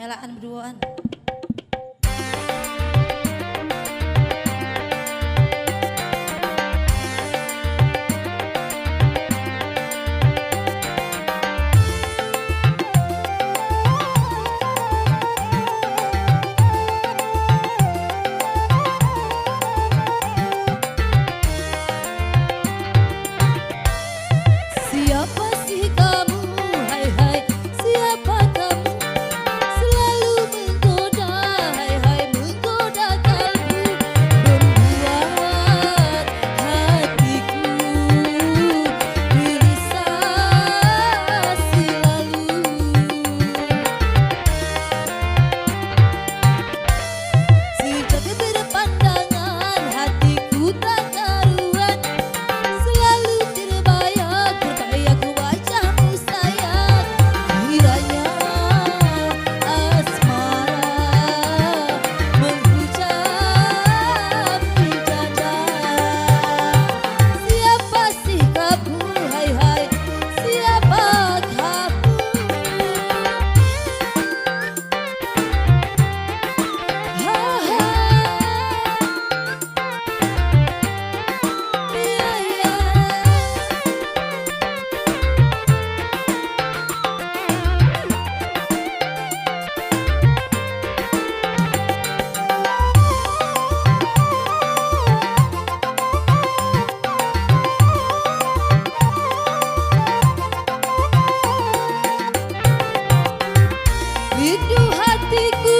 ketinggalan berduaan. Siapa sih kamu, hai hai, siapa kamu? Selalu menggoda, hai hai, menggoda kalbu, membuat hatiku gelisah selalu. Sejak berpandangan hatiku tak karuan, selalu terbayang wajahmu sayang. Kiranya asmara menghujam di dada. Siapa sih kamu, hai hai, siapa kamu? Ha, ha. Iya, iya. Rindu hatiku